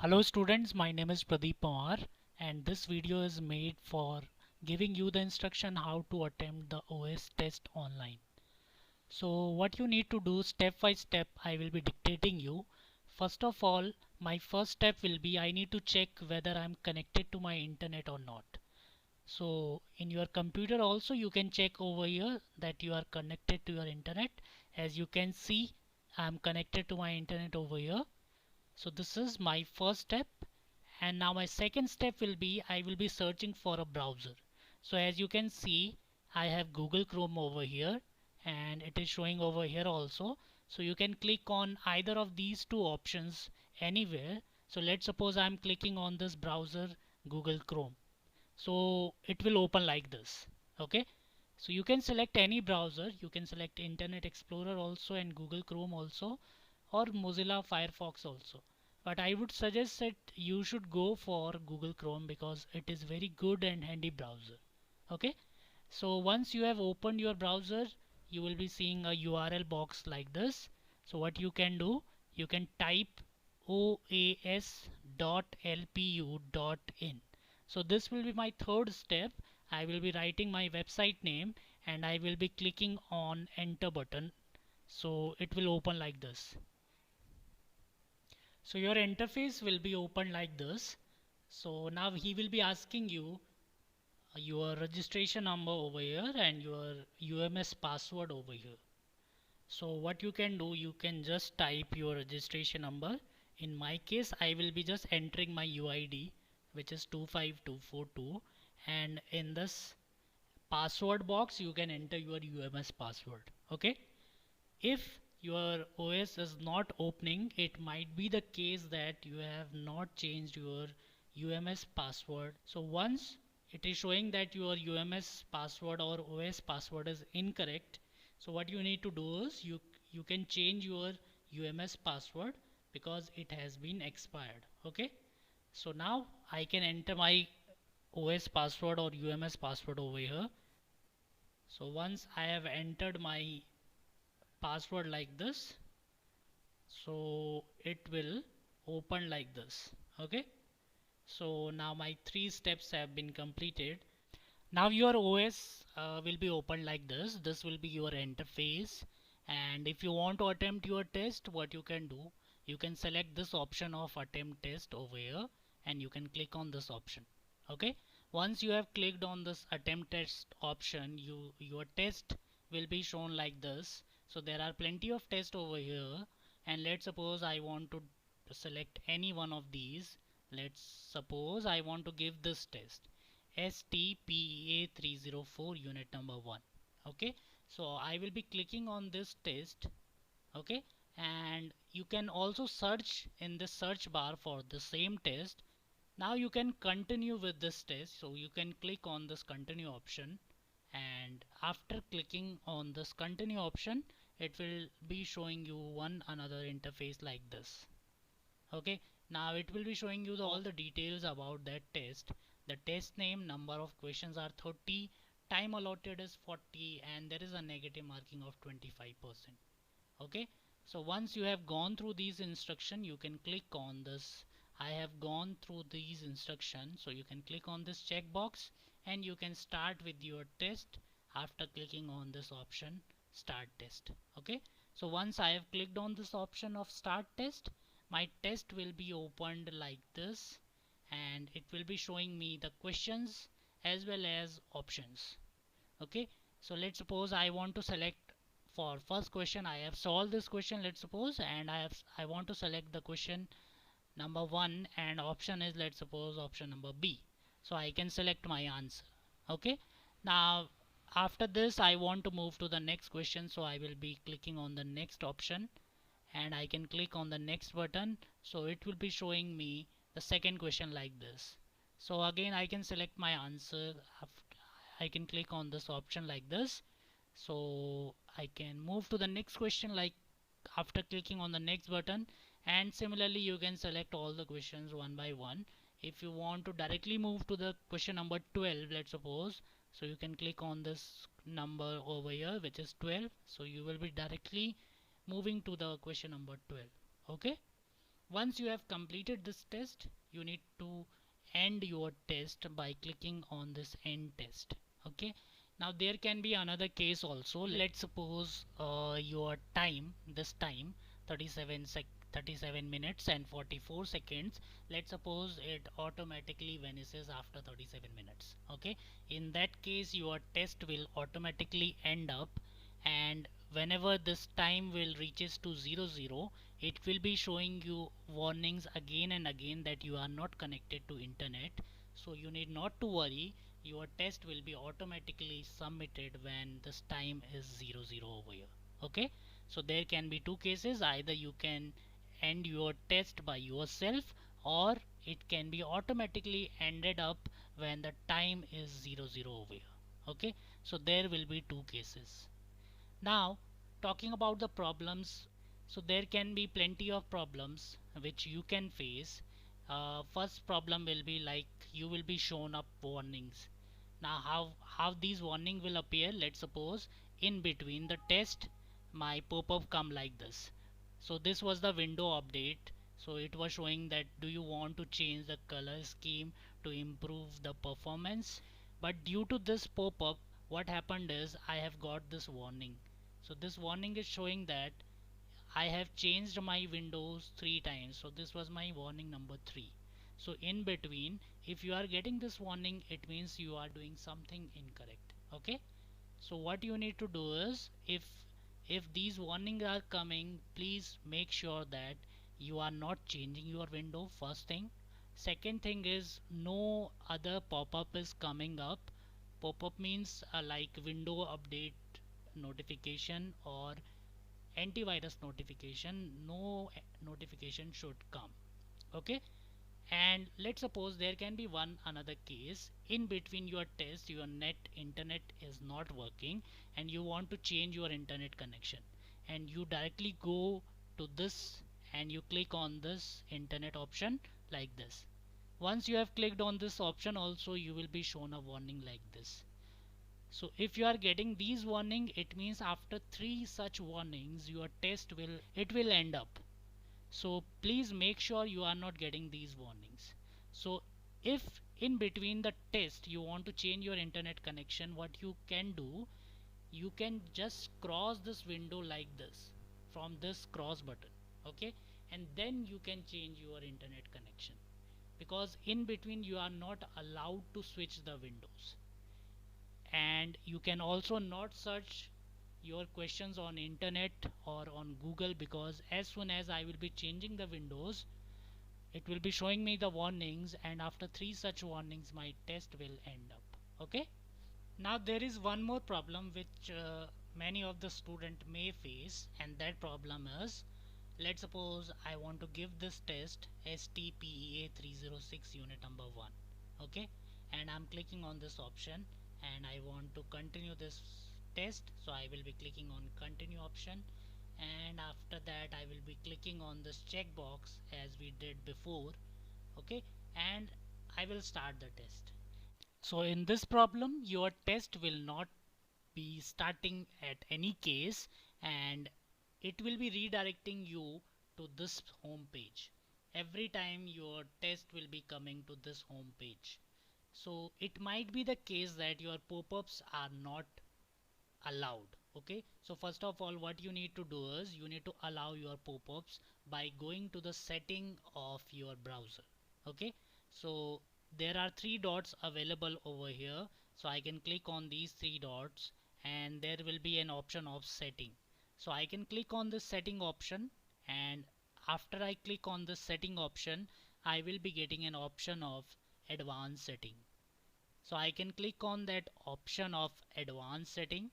Hello students, my name is Pradeep Pawar and this video is made for giving you the instruction how to attempt the OS test online. So what you need to do step by step I will be dictating you. First of all, my first step will be I need to check whether I'm connected to my internet or not. So in your computer also you can check over here that you are connected to your internet. As you can see, I'm connected to my internet over here. So this is my first step, and now my second step will be I will be searching for a browser. So as you can see, I have Google Chrome over here and it is showing over here also. So you can click on either of these two options anywhere. So let's suppose I'm clicking on this browser Google Chrome. So it will open like this. Okay. So you can select any browser. You can select Internet Explorer also and Google Chrome also, or Mozilla Firefox also. But I would suggest that you should go for Google Chrome because it is very good and handy browser. Okay. So once you have opened your browser, you will be seeing a URL box like this. So what you can do, you can type oas.lpu.in. So this will be my third step. I will be writing my website name and I will be clicking on enter button. So it will open like this. So your interface will be open like this. So now he will be asking you your registration number over here and your UMS password over here. So what you can do, you can just type your registration number. In my case, I will be just entering my UID, which is 25242, and in this password box you can enter your UMS password. Okay. If your OS is not opening, it might be the case that you have not changed your UMS password. So once it is showing that your UMS password or OS password is incorrect, so what you need to do is you can change your UMS password because it has been expired. Okay. So now I can enter my OS password or UMS password over here. So once I have entered my password like this, so it will open like this. Okay. So now my three steps have been completed. Now your OS will be open like this will be your interface, and if you want to attempt your test, what you can do, you can select this option of attempt test over here and you can click on this option. Okay. Once you have clicked on this attempt test option, your test will be shown like this. So there are plenty of tests over here, and let's suppose I want to select any one of these. Let's suppose I want to give this test STPEA304 unit number 1. Okay. So I will be clicking on this test. Okay. And you can also search in the search bar for the same test. Now you can continue with this test, so you can click on this continue option, and after clicking on this continue option, it will be showing you one another interface like this. Okay. Now it will be showing you all the details about that test. The test name, number of questions are 30, time allotted is 40, and there is a negative marking of 25%. Okay. So once you have gone through these instructions, you can click on this I have gone through these instructions, so you can click on this checkbox and you can start with your test after clicking on this option start test. Okay. So once I have clicked on this option of start test, my test will be opened like this and it will be showing me the questions as well as options. Okay. So let's suppose I want to select for first question. I have solved this question, let's suppose, and I want to select the question number 1 and option is, let's suppose, option number B. So I can select my answer. Okay. Now after this I want to move to the next question, so I will be clicking on the next option and I can click on the next button, so it will be showing me the second question like this. So again I can select my answer. I can click on this option like this, so I can move to the next question like after clicking on the next button, and similarly you can select all the questions one by one. If you want to directly move to the question number 12, let's suppose, so you can click on this number over here which is 12, so you will be directly moving to the question number 12. Okay. Once you have completed this test, you need to end your test by clicking on this end test. Okay, now there can be another case also. Let's suppose your time, this time 37 minutes and 44 seconds, let's suppose it automatically vanishes after 37 minutes. Okay, in that case your test will automatically end up, and whenever this time will reaches to 00, it will be showing you warnings again and again that you are not connected to internet. So you need not to worry, your test will be automatically submitted when this time is 00 over here. Okay, so there can be two cases: either you can end your test by yourself, or it can be automatically ended up when the time is 00 over here. Okay, so there will be two cases. Now, talking about the problems, so there can be plenty of problems which you can face. First problem will be like you will be shown up warnings. Now, how these warning will appear? Let's suppose in between the test, my pop-up come like this. So this was the window update. So it was showing that do you want to change the color scheme to improve the performance? But due to this pop-up, what happened is I have got this warning. So this warning is showing that I have changed my windows 3 times. So this was my warning number 3. So in between, if you are getting this warning, it means you are doing something incorrect. Okay, so what you need to do is, if these warnings are coming, please make sure that you are not changing your window, first thing. Second thing is, no other pop-up is coming up. Pop-up means like window update notification or antivirus notification. No notification should come. Okay, and let's suppose there can be one another case: in between your test, your internet is not working and you want to change your internet connection, and you directly go to this and you click on this internet option like this. Once you have clicked on this option also, you will be shown a warning like this. So if you are getting these warning, it means after 3 such warnings your test will end up. So please make sure you are not getting these warnings. So if in between the test you want to change your internet connection, what you can do, you can just cross this window like this from this cross button. Okay, and then you can change your internet connection, because in between you are not allowed to switch the windows. And you can also not search your questions on internet or on Google, because as soon as I will be changing the windows, it will be showing me the warnings, and after 3 such warnings my test will end up. Okay, now there is one more problem which many of the student may face, and that problem is, let's suppose I want to give this test STPEA 306 unit number 1. Okay, and I'm clicking on this option and I want to continue this test, so I will be clicking on continue option, and after that I will be clicking on this checkbox as we did before. Okay, and I will start the test. So in this problem your test will not be starting at any case, and it will be redirecting you to this home page. Every time your test will be coming to this home page. So it might be the case that your pop-ups are not allowed. Okay, so first of all what you need to do is you need to allow your pop-ups by going to the setting of your browser. Okay, so there are 3 dots available over here, so I can click on these 3 dots and there will be an option of setting. So I can click on this setting option, and after I click on the setting option I will be getting an option of advanced setting. So I can click on that option of advanced setting.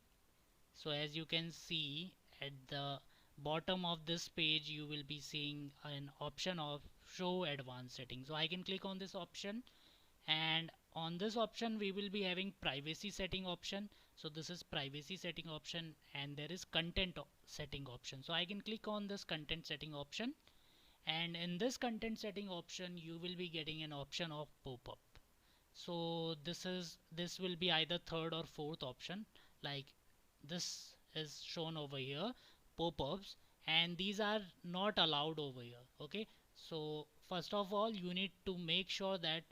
So as you can see at the bottom of this page you will be seeing an option of show advanced settings. So I can click on this option, and on this option we will be having privacy setting option. So this is privacy setting option, and there is content setting option. So I can click on this content setting option, and in this content setting option you will be getting an option of pop-up. So this will be either third or fourth option, like this is shown over here, pop-ups, and these are not allowed over here. Okay, So first of all, you need to make sure that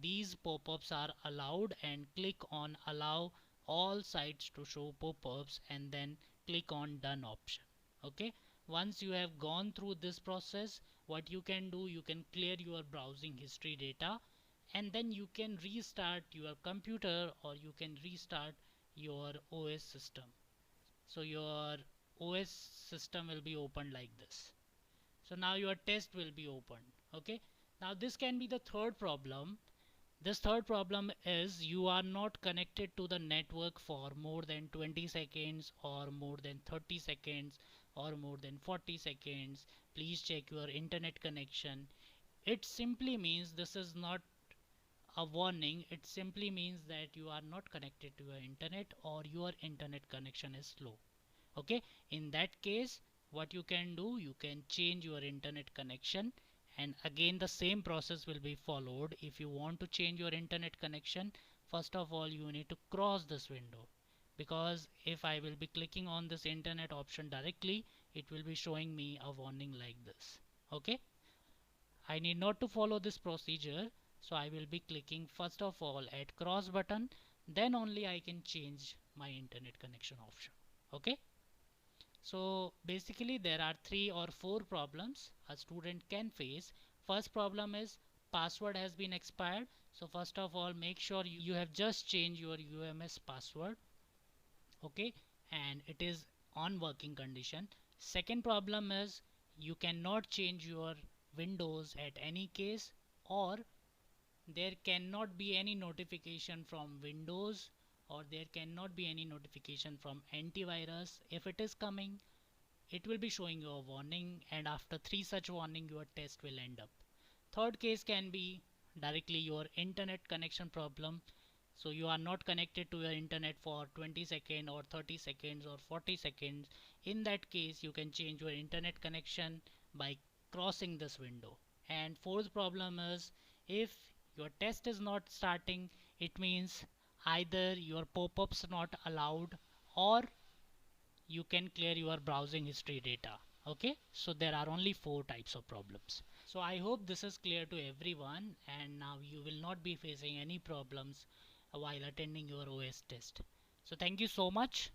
these pop-ups are allowed and click on allow all sites to show pop-ups and then click on done option. Okay, once you have gone through this process, what you can do, you can clear your browsing history data and then you can restart your computer or you can restart your OS system. So your OS system will be opened like this. So now your test will be opened. Okay, now this can be the third problem. This third problem is you are not connected to the network for more than 20 seconds or more than 30 seconds or more than 40 seconds. Please check your internet connection. It simply means this is not a warning. It simply means that you are not connected to your internet or your internet connection is slow. Okay, in that case what you can do, you can change your internet connection and again the same process will be followed. If you want to change your internet connection, first of all you need to cross this window, because if I will be clicking on this internet option directly, it will be showing me a warning like this. Okay, I need not to follow this procedure, so I will be clicking first of all at cross button, then only I can change my internet connection option. Okay, so basically there are 3 or 4 problems a student can face. First problem is password has been expired. So first of all make sure you have just changed your UMS password. Okay, and it is on working condition. Second problem is you cannot change your Windows at any case, or there cannot be any notification from Windows, or there cannot be any notification from antivirus. If it is coming, it will be showing you a warning, and after 3 such warning your test will end up. Third case can be directly your internet connection problem. So you are not connected to your internet for 20 seconds or 30 seconds or 40 seconds. In that case you can change your internet connection by crossing this window. And fourth problem is if your test is not starting, it means either your pop-ups not allowed or you can clear your browsing history data. Okay, so there are only 4 types of problems. So I hope this is clear to everyone, and now you will not be facing any problems while attending your OS test. So thank you so much.